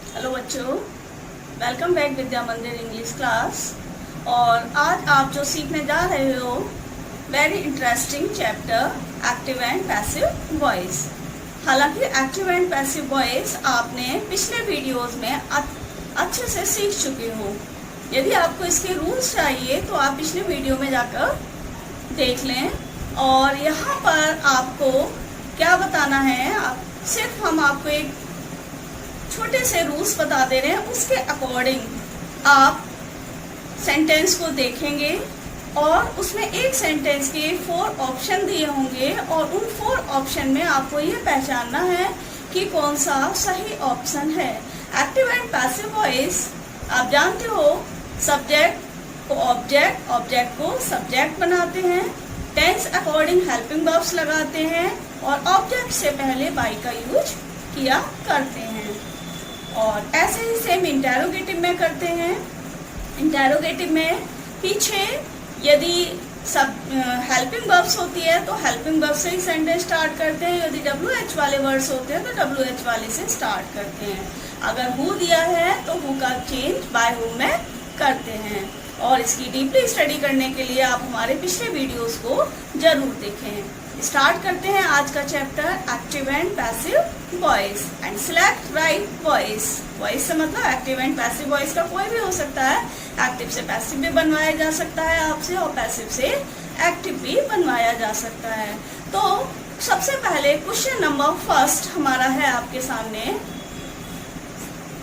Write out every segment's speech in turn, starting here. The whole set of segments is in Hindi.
हेलो बच्चों, वेलकम बैक विद्या मंदिर इंग्लिश क्लास। और आज आप जो सीखने जा रहे हो very interesting chapter active and passive voice. हालांकि एक्टिव एंड पैसिव वॉइस आपने पिछले वीडियोस में अच्छे से सीख चुके हो। यदि आपको इसके रूल्स चाहिए तो आप पिछले वीडियो में जाकर देख लें। और यहाँ पर आपको क्या बताना है, सिर्फ हम आपको एक छोटे से रूल्स बता दे रहे हैं। उसके अकॉर्डिंग आप सेंटेंस को देखेंगे और उसमें एक सेंटेंस के 4 ऑप्शन दिए होंगे और उन 4 ऑप्शन में आपको ये पहचानना है कि कौन सा सही ऑप्शन है। एक्टिव एंड पैसिव वॉइस आप जानते हो, सब्जेक्ट को ऑब्जेक्ट, ऑब्जेक्ट को सब्जेक्ट बनाते हैं, टेंस अकॉर्डिंग हेल्पिंग वर्ब्स लगाते हैं और ऑब्जेक्ट से पहले बाई का यूज किया करते हैं। और ऐसे ही सेम इंटेरोगेटिव में करते हैं। इंटेरोगेटिव में पीछे यदि सब हेल्पिंग वर्ब्स होती है तो हेल्पिंग वर्ब से ही सेंटेंस स्टार्ट करते हैं। यदि WH वाले वर्ड्स होते हैं तो WH वाले से स्टार्ट करते हैं। अगर हु दिया है तो हु का चेंज बाय हु में करते हैं। और इसकी डीपली स्टडी करने के लिए आप हमारे पिछले वीडियोस को जरूर देखें। स्टार्ट करते हैं आज का chapter active and passive voice and select right voice. Voice से मतलब एक्टिव एंड पैसिव वॉइस का कोई भी हो सकता है। एक्टिव से पैसिव भी बनवाया जा सकता है आपसे और पैसिव से एक्टिव भी बनवाया जा सकता है। तो सबसे पहले क्वेश्चन नंबर फर्स्ट हमारा है आपके सामने,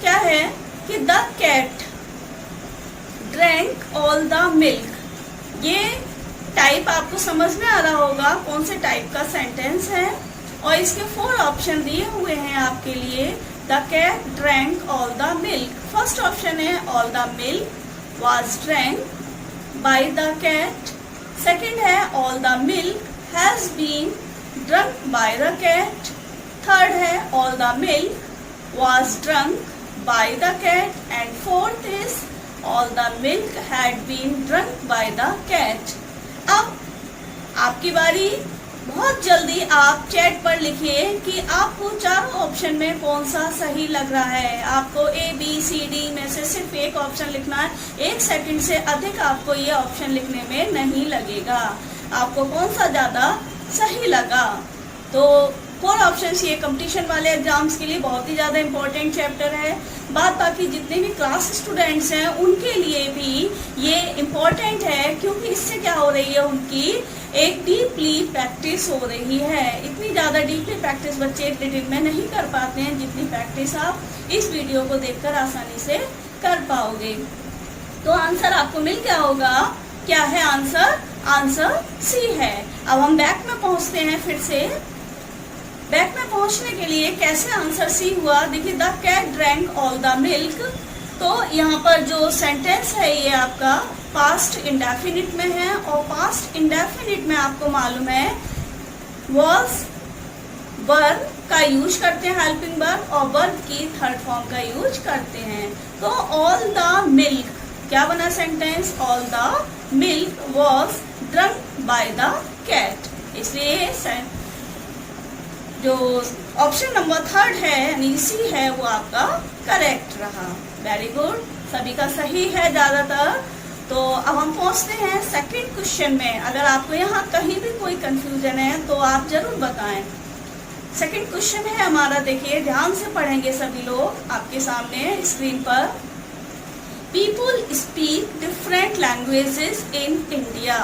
क्या है कि the cat drank all the milk. ये टाइप आपको समझ में आ रहा होगा कौन से टाइप का सेंटेंस है। और इसके 4 ऑप्शन दिए हुए हैं आपके लिए। The cat drank all the milk. First option है all the milk was drank by the cat. Second है all the milk has been drunk by the cat. Third है all the milk was drunk by the cat and fourth is all the milk had been drunk by the cat. अब आपकी बारी, बहुत जल्दी आप चैट पर लिखिए कि आपको चारों ऑप्शन में कौन सा सही लग रहा है। आपको ABCD में से सिर्फ एक ऑप्शन लिखना है। 1 सेकंड से अधिक आपको ये ऑप्शन लिखने में नहीं लगेगा। आपको कौन सा ज्यादा सही लगा। तो 4 ऑप्शंस ये कंपटीशन वाले एग्जाम्स के लिए बहुत ही ज्यादा इम्पोर्टेंट चैप्टर है। बाकी जितने भी क्लास स्टूडेंट्स हैं उनके लिए भी ये इम्पोर्टेंट है, क्योंकि इससे क्या हो रही है, उनकी एक डीपली प्रैक्टिस हो रही है। इतनी ज्यादा डीपली प्रैक्टिस बच्चे एक दिन में नहीं कर पाते हैं जितनी प्रैक्टिस आप इस वीडियो को देखकर आसानी से कर पाओगे। तो आंसर आपको मिल गया होगा। क्या है आंसर? आंसर C है। अब हम बैक में पहुंचते हैं। फिर से बैक में पहुंचने के लिए कैसे आंसर C हुआ, देखिए the cat drank all the milk. तो यहाँ पर जो सेंटेंस है ये आपका पास्ट इंडेफिनिट में है और पास्ट इंडेफिनिट में आपको मालूम है was वर्ब का यूज करते हैं हेल्पिंग वर्ब और वर्ब की थर्ड फॉर्म का यूज करते हैं। तो ऑल द मिल्क क्या बना sentence? All the milk was drunk by the cat। इसलिए जो ऑप्शन नंबर 3 है यानी C है वो आपका करेक्ट रहा। वेरी गुड, सभी का सही है ज्यादातर। तो अब हम पहुंचते हैं सेकंड क्वेश्चन में। अगर आपको यहाँ कहीं भी कोई कंफ्यूजन है तो आप जरूर बताएं। सेकंड क्वेश्चन है हमारा, देखिए ध्यान से पढ़ेंगे सभी लोग आपके सामने स्क्रीन पर। People speak different languages in India.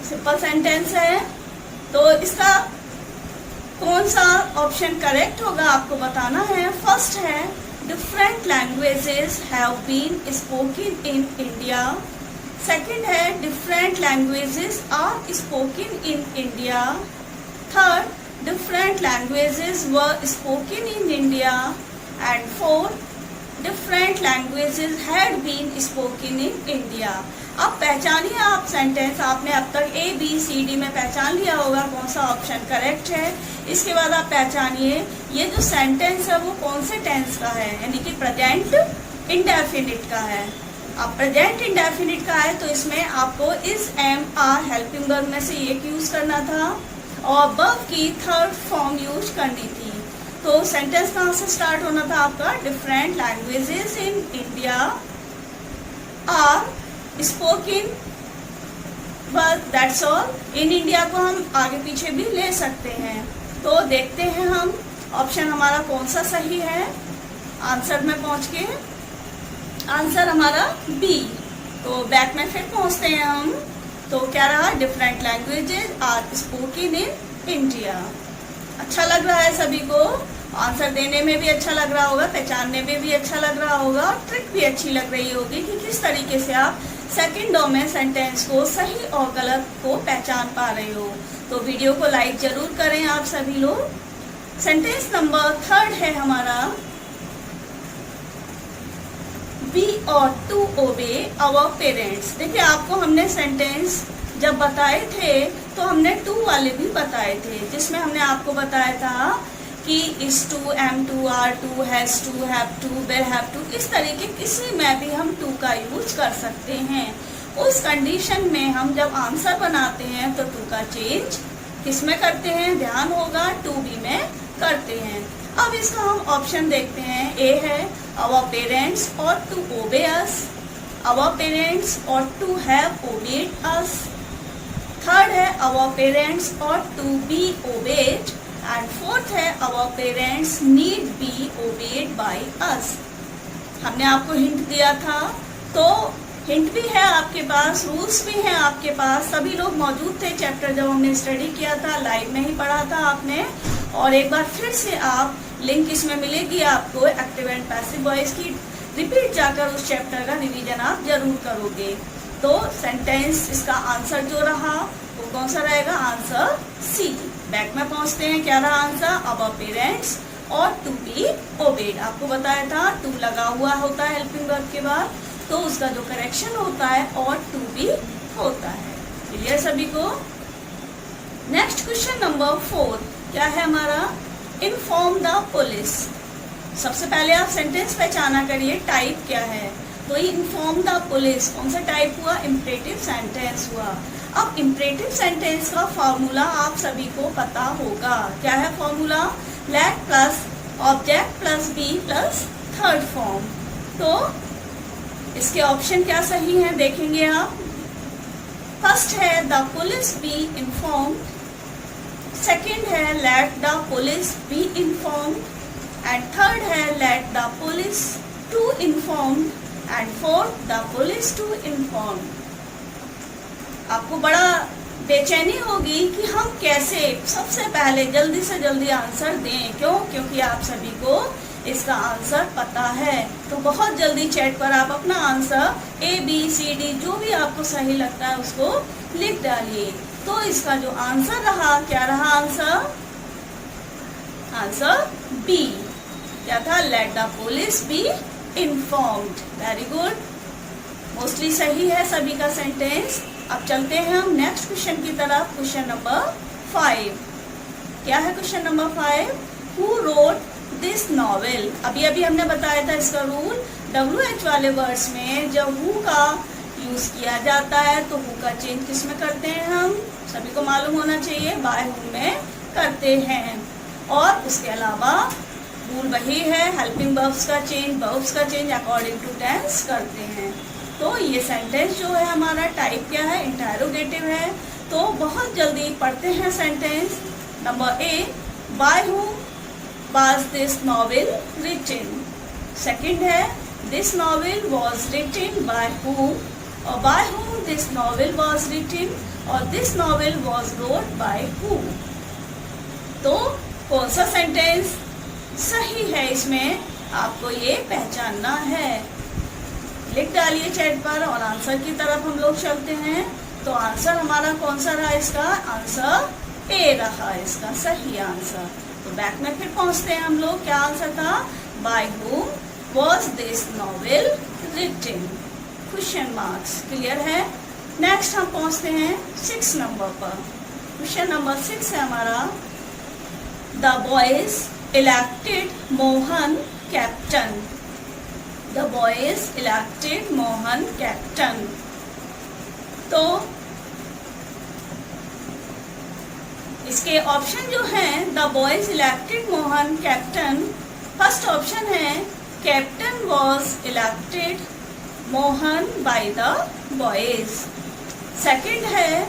Simple sentence है, तो इसका कौन सा ऑप्शन करेक्ट होगा आपको बताना है। फर्स्ट है different languages have been spoken in India. Second है different languages are spoken in India. Third different languages were spoken in India and fourth different languages had been spoken in India. अब पहचानिए आप सेंटेंस। आपने अब तक ABCD में पहचान लिया होगा कौन सा ऑप्शन करेक्ट है। इसके बाद आप पहचानिए ये जो सेंटेंस है वो कौन से टेंस का है, यानी कि प्रेजेंट इंडेफिनिट का है। अब प्रेजेंट इंडेफिनिट का है तो इसमें आपको is, am, are helping verb में से एक यूज करना था और वर्ब की थर्ड फॉर्म यूज करनी थी। तो सेंटेंस कहाँ से स्टार्ट होना था आपका? Different languages in India are spoken, बस दैट्स ऑल। इन इंडिया को हम आगे पीछे भी ले सकते हैं। तो देखते हैं हम ऑप्शन हमारा कौन सा सही है। आंसर में पहुंच के आंसर हमारा बी। तो बैक में फिर पहुंचते हैं हम। तो क्या रहा? Different languages are spoken in India. अच्छा लग रहा है सभी को? आंसर देने में भी अच्छा लग रहा होगा, पहचानने में भी अच्छा लग रहा होगा, और ट्रिक भी अच्छी लग रही होगी कि किस तरीके से आप सेकंडों में सेंटेंस को सही और गलत को पहचान पा रहे हो। तो वीडियो को लाइक जरूर करें आप सभी लोग। सेंटेंस नंबर 3 है हमारा, we ought to obey our parents। देखिए आपको हमने सेंटेंस जब बताए थे तो हमने टू वाले भी बताए थे, जिसमें हमने आपको बताया था कि is to, am to, are to, has to, have to, will have to, इस तरीके किसी में भी हम टू का यूज कर सकते हैं। उस कंडीशन में हम जब आंसर बनाते हैं तो टू का चेंज किस में करते हैं? ध्यान होगा, टू बी में करते हैं। अब इसका हम ऑप्शन देखते हैं। ए है our parents ought to obey us, our parents ought to have obeyed us। Third है our parents ought to be obeyed, and fourth है our parents need be obeyed by us। हमने आपको हिंट दिया था, तो हिंट भी है आपके पास, रूल्स भी हैं आपके पास। सभी लोग मौजूद थे चैप्टर जब हमने स्टडी किया था, लाइव में ही पढ़ा था आपने। और एक बार फिर से आप लिंक इसमें मिलेगी आपको एक्टिव एंड पैसिव वॉइस की, रिपीट जाकर उस चैप्टर का रिवीजन आप जरूर करोगे। तो सेंटेंस इसका आंसर जो रहा वो कौन सा रहेगा? Answer C. बैक में पहुंचते हैं। क्या रहा आंसर? our पेरेंट्स और टू बी ओबेड। आपको बताया था टू लगा हुआ होता है हेल्पिंग वर्ब के बाद, तो उसका जो करेक्शन होता है और टू बी होता है। क्लियर सभी को? नेक्स्ट क्वेश्चन नंबर 4 क्या है हमारा? Inform the police. सबसे पहले आप सेंटेंस पहचाना करिए टाइप क्या है। तो ये इन्फॉर्म द पुलिस कौन सा टाइप हुआ? इम्परेटिव सेंटेंस हुआ। अब इम्परेटिव सेंटेंस का फॉर्मूला आप सभी को पता होगा। क्या है formula? Let plus object plus be plus third form. तो इसके ऑप्शन क्या सही है देखेंगे आप। फर्स्ट है the police be informed, second है let the police be informed, and third है let the police to informed, and fourth the police to informed. आपको बड़ा बेचैनी होगी कि हम कैसे सबसे पहले जल्दी से जल्दी आंसर दें। क्यों? क्योंकि आप सभी को इसका आंसर पता है। तो बहुत जल्दी चैट पर आप अपना answer A B C D जो भी आपको सही लगता है उसको लिख डालिए। तो इसका जो आंसर रहा, क्या रहा आंसर? Answer B. क्या था? Let the police be informed. Very good, mostly सही है सभी का सेंटेंस। अब चलते हैं हम नेक्स्ट क्वेश्चन की तरफ। क्वेश्चन नंबर 5 क्या है? Question number 5, who wrote this novel. अभी अभी हमने बताया था इसका रूल। WH वाले वर्ड्स में जब हु का यूज किया जाता है तो हु का चेंज किस में करते हैं? हम सभी को मालूम होना चाहिए, बाय हु में करते हैं। और उसके अलावा रूल वही है, हेल्पिंग वर्ब्स का चेंज अकॉर्डिंग टू टेंस करते हैं। तो ये सेंटेंस जो है हमारा टाइप क्या है? इंटरोगेटिव है। तो बहुत जल्दी पढ़ते हैं sentence. Number A, by whom was this novel written. Second है this novel was written by whom, और by whom this novel was written, और this novel was wrote by whom. तो कौन सा सेंटेंस सही है इसमें आपको ये पहचानना है। लिख डालिए चैट पर और आंसर की तरफ हम लोग चलते हैं। तो आंसर हमारा कौन सा रहा? इसका आंसर ए रहा, इसका सही आंसर। तो बैक में फिर पहुंचते हैं हम लोग। क्या आंसर था? By whom was this novel written? Question marks. Clear है? नेक्स्ट हम पहुंचते हैं 6 नंबर पर। क्वेश्चन नंबर 6 है हमारा, the boys elected Mohan captain. The boys elected Mohan captain. तो इसके ऑप्शन जो हैं, the boys elected Mohan captain. First option है captain was elected Mohan by the boys. Second है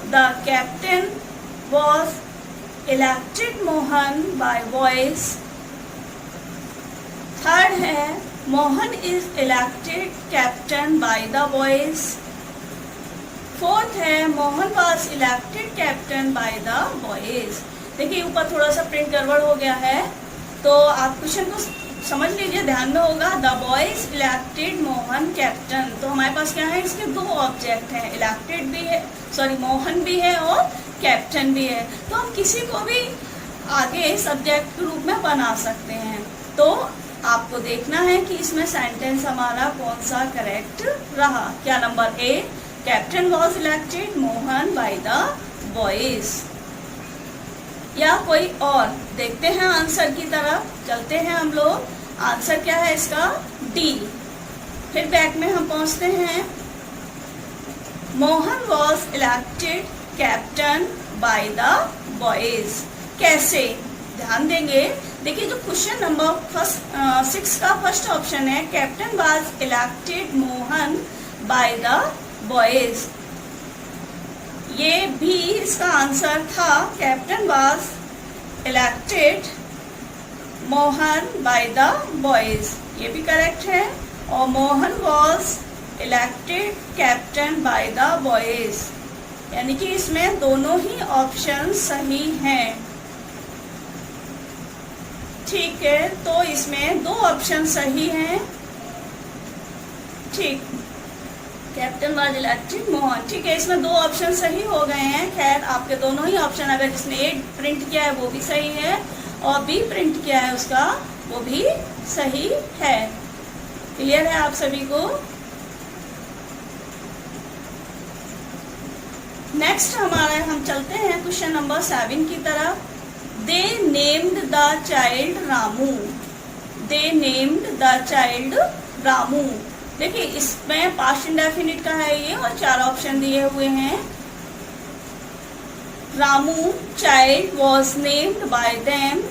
the captain was elected Mohan by boys. Third है Mohan is elected captain by the boys. Fourth है Mohan was elected captain by the boys. देखिए ऊपर थोड़ा सा प्रिंट गड़बड़ हो गया है, तो आप क्वेश्चन को समझ लीजिए, ध्यान में होगा। The boys elected Mohan captain, तो हमारे पास क्या है, इसके दो ऑब्जेक्ट हैं, इलेक्टेड भी है, सॉरी मोहन भी है और कैप्टन भी है। तो हम किसी को भी आगे सब्जेक्ट के रूप में बना सकते हैं। तो आपको देखना है कि इसमें सेंटेंस हमारा कौन सा करेक्ट रहा। क्या number A, captain was elected Mohan by the boys, या कोई और। देखते हैं आंसर की तरफ, चलते हैं हम लोग। आंसर क्या है इसका, डी। फिर बैक में हम पहुंचते हैं, Mohan was elected captain by the boys. कैसे, ध्यान देंगे। देखिए जो क्वेश्चन नंबर 6 का फर्स्ट ऑप्शन है, captain was elected Mohan by the boys, ये भी इसका आंसर था। Captain was elected Mohan by the boys, ये भी करेक्ट है। और Mohan was elected captain by the boys, यानी कि इसमें दोनों ही ऑप्शन सही हैं। ठीक है, तो इसमें दो ऑप्शन सही हैं। ठीक, कैप्टन वॉज इलेक्टेड मोहन, ठीक है, इसमें दो ऑप्शन सही हो गए हैं। खैर आपके दोनों ही ऑप्शन, अगर जिसने ए प्रिंट किया है वो भी सही है और बी प्रिंट किया है उसका वो भी सही है। क्लियर है आप सभी को। नेक्स्ट हमारे हम चलते हैं क्वेश्चन नंबर 7 की तरफ। They named the child Ramu, they named the child Ramu. देखिए इसमें पास्ट इंडेफिनिट का है ये, और 4 ऑप्शन दिए हुए हैं। Ramu child was named by them,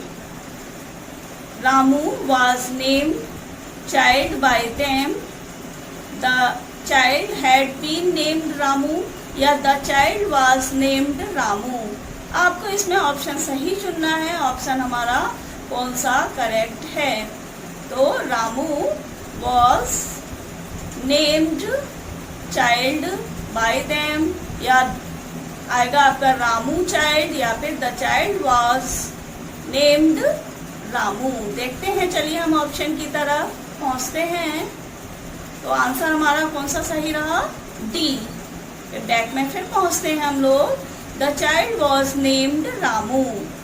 Ramu was named child by them, the child had been named Ramu, या the child was named Ramu. आपको इसमें ऑप्शन सही चुनना है। ऑप्शन हमारा कौन सा करेक्ट है, तो Ramu was named child by them, या आएगा आपका रामू चाइल्ड, या फिर the child was named Ramu. देखते हैं, चलिए हम ऑप्शन की तरफ पहुंचते हैं। तो आंसर हमारा कौन सा सही रहा, डी। फिर बैक में फिर पहुंचते हैं हम लोग। The child was named Ramu.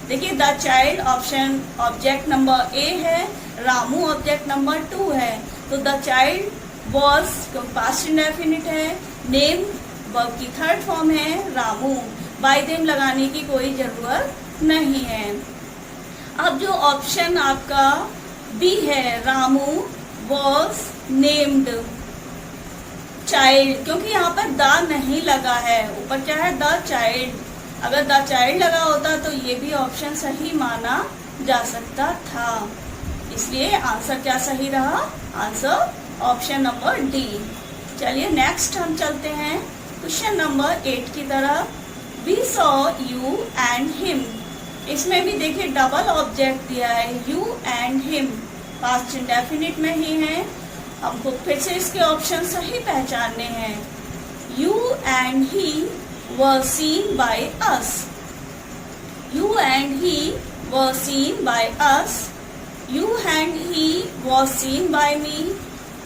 देखिए the child option object number A है, रामू ऑब्जेक्ट नंबर 2 है। तो the child was past indefinite है, नेम वर्ब की थर्ड फॉर्म है रामू, बाय देम लगाने की कोई जरूरत नहीं है। अब जो ऑप्शन आपका बी है, रामू वॉज नेम्ड चाइल्ड, क्योंकि यहाँ पर द नहीं लगा है, ऊपर क्या है, द चाइल्ड। अगर द चाइल्ड लगा होता तो ये भी ऑप्शन सही माना जा सकता था, इसलिए आंसर क्या सही रहा, आंसर ऑप्शन नंबर डी। चलिए नेक्स्ट हम चलते हैं क्वेश्चन नंबर 8 की तरफ। We saw you and him, इसमें भी देखिए डबल ऑब्जेक्ट दिया है, you and him, past indefinite में ही है। हमको फिर से इसके ऑप्शन सही पहचानने हैं। You and he were seen by us, you and he were seen by us, you and he were seen by me,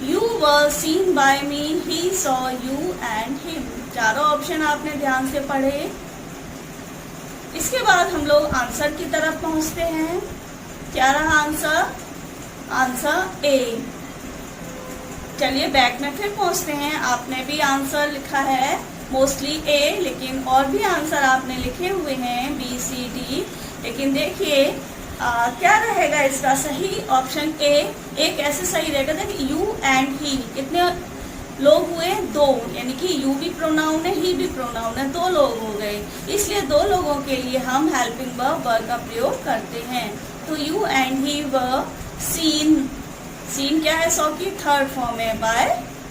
you were seen by me, he saw you and him. चारों ऑप्शन आपने ध्यान से पढ़े। इसके बाद हम लोग आंसर की तरफ पहुंचते हैं। क्या रहा आंसर, आंसर ए। चलिए बैक में फिर पहुंचते हैं। आपने भी आंसर लिखा है मोस्टली ए, लेकिन और भी आंसर आपने लिखे हुए हैं बी सी डी, लेकिन देखिए क्या रहेगा इसका सही ऑप्शन ए। एक ऐसे सही रहेगा, देखिए यू एंड ही, कितने लोग हुए दो, यानी कि यू भी प्रोनाउन है, ही भी प्रोनाउन है, दो लोग हो गए, इसलिए दो लोगों के लिए हम हेल्पिंग वर्ब वर का प्रयोग करते हैं। तो you and he were seen, seen क्या है, सॉ की थर्ड फॉर्म है बाय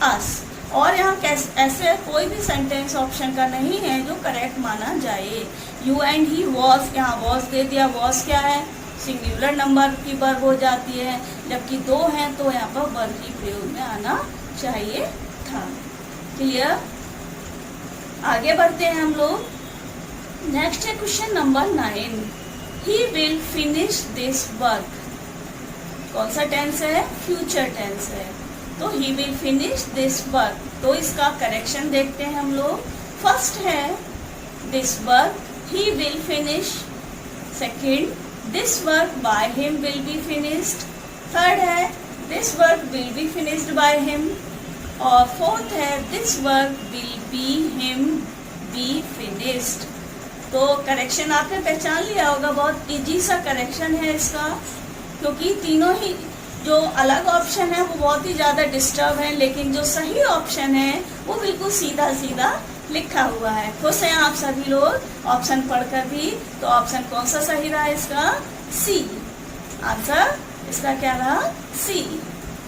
अस। और यहाँ ऐसे कोई भी सेंटेंस ऑप्शन का नहीं है जो करेक्ट माना जाए। यू एंड ही वॉज, यहाँ वॉज दे दिया, वॉज क्या है, सिंगुलर नंबर की वर्ब हो जाती है, जबकि दो हैं तो यहाँ पर वर्ब की प्रयोग में आना चाहिए था। क्लियर? आगे बढ़ते हैं हम लोग। नेक्स्ट है question number 9, he will finish this work. कौन सा टेंस है, फ्यूचर टेंस है, तो he will finish this work. तो इसका करेक्शन देखते हैं हम लोग। फर्स्ट है this work he will finish, second this work by him will be finished, third है this work will be finished by him, और फोर्थ है this work will be him be finished. तो करेक्शन आपने पहचान लिया होगा, बहुत इजी सा करेक्शन है इसका, क्योंकि तीनों ही जो अलग ऑप्शन है वो बहुत ही ज़्यादा डिस्टर्ब है, लेकिन जो सही ऑप्शन है वो बिल्कुल सीधा सीधा लिखा हुआ है। खुश हैं आप सभी लोग ऑप्शन पढ़कर भी? तो ऑप्शन कौन सा सही रहा इसका, सी। आंसर इसका क्या रहा, सी।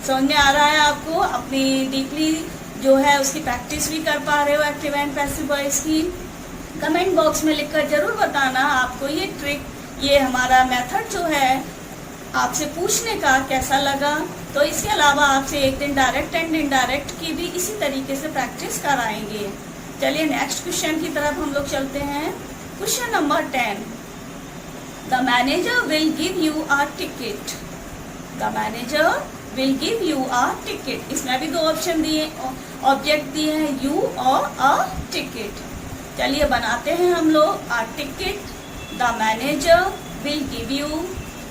समझ में आ रहा है आपको? अपनी डीपली जो है उसकी प्रैक्टिस भी कर पा रहे हो एक्टिव एंड पैसिव वॉइस की? कमेंट बॉक्स में लिखकर जरूर बताना आपको ये ट्रिक, ये हमारा मेथड जो है आपसे पूछने का कैसा लगा। तो इसके अलावा आपसे एक दिन डायरेक्ट एंड इनडायरेक्ट की भी इसी तरीके से प्रैक्टिस कराएंगे। चलिए नेक्स्ट क्वेश्चन की तरफ हम लोग चलते हैं। Question number 10, the manager will give you a ticket. The manager will give you a ticket. इसमें भी दो ऑप्शन दिए, ऑब्जेक्ट दिए हैं, यू और अ टिकट। चलिए बनाते हैं हम लोग। A ticket, the manager will give you,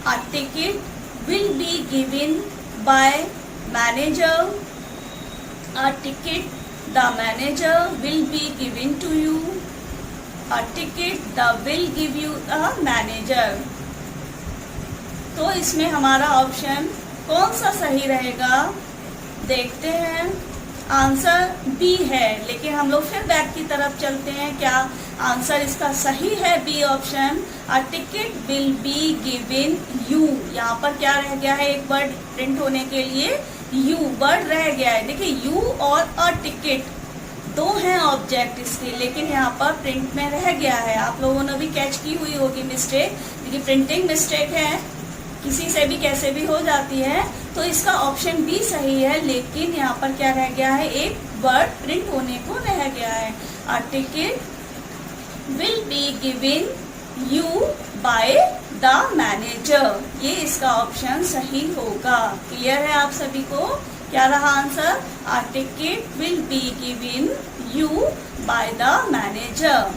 a ticket will be given by manager, a ticket the manager will be given to you, a ticket the will give you a manager। तो इसमें हमारा ऑप्शन कौन सा सही रहेगा देखते हैं। आंसर बी है, लेकिन हम लोग फिर बैक की तरफ चलते हैं। क्या आंसर इसका सही है B option, a ticket will be given you. यहाँ पर क्या रह गया है, एक वर्ड प्रिंट होने के लिए यू वर्ड रह गया है। देखिए यू और अ टिकट दो हैं ऑब्जेक्ट इसके, लेकिन यहाँ पर प्रिंट में रह गया है। आप लोगों ने भी कैच की हुई होगी मिस्टेक, क्योंकि प्रिंटिंग मिस्टेक है, किसी से भी कैसे भी हो जाती है। तो इसका ऑप्शन बी सही है, लेकिन यहाँ पर क्या रह गया है, एक वर्ड प्रिंट होने को रह गया है। अ ticket will be given you by the manager, ये इसका ऑप्शन सही होगा। क्लियर है आप सभी को? क्या रहा answer, a ticket will be given you by the manager.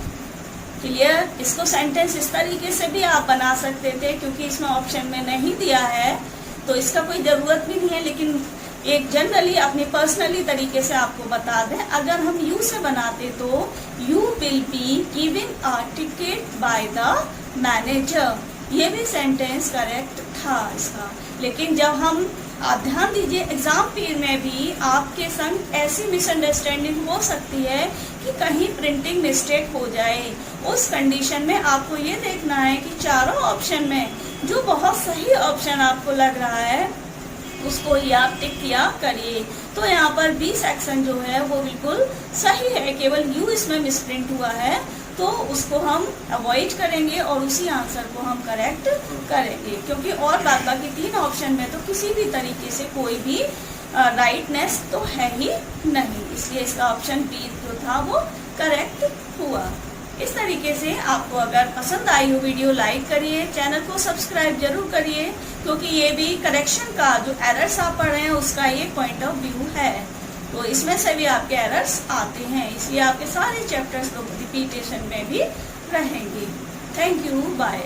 Clear? इसको सेंटेंस इस तरीके से भी आप बना सकते थे, क्योंकि इसमें ऑप्शन में नहीं दिया है तो इसका कोई ज़रूरत भी नहीं है, लेकिन एक जनरली अपनी पर्सनली तरीके से आपको बता दें। अगर हम यू से बनाते तो you will be given a ticket by the manager, ये भी सेंटेंस करेक्ट था इसका। लेकिन जब हम आप ध्यान दीजिए, एग्जाम पीरियड में भी आपके संग ऐसी मिसअंडरस्टैंडिंग हो सकती है कि कहीं प्रिंटिंग मिस्टेक हो जाए। उस कंडीशन में आपको ये देखना है कि चारों ऑप्शन में जो बहुत सही ऑप्शन आपको लग रहा है उसको ही आप टिक किया करिए। तो यहाँ पर बी सेक्शन जो है वो बिल्कुल सही है, केवल यू इसमें मिसप्रिंट हुआ है, तो उसको हम अवॉइड करेंगे और उसी आंसर को हम करेक्ट करेंगे, क्योंकि और बाकी तीन ऑप्शन में तो किसी भी तरीके से कोई भी राइटनेस तो है ही नहीं, इसलिए इसका ऑप्शन बी जो था वो करेक्ट हुआ। इस तरीके से आपको अगर पसंद आई हो वीडियो लाइक करिए, चैनल को सब्सक्राइब जरूर करिए, क्योंकि ये भी करेक्शन का जो एरर्स आप पढ़ रहे हैं उसका ये पॉइंट ऑफ व्यू है। तो इसमें से भी आपके एरर्स आते हैं, इसलिए आपके सारे चैप्टर्स तो रिपीटेशन में भी रहेंगे। Thank you, bye.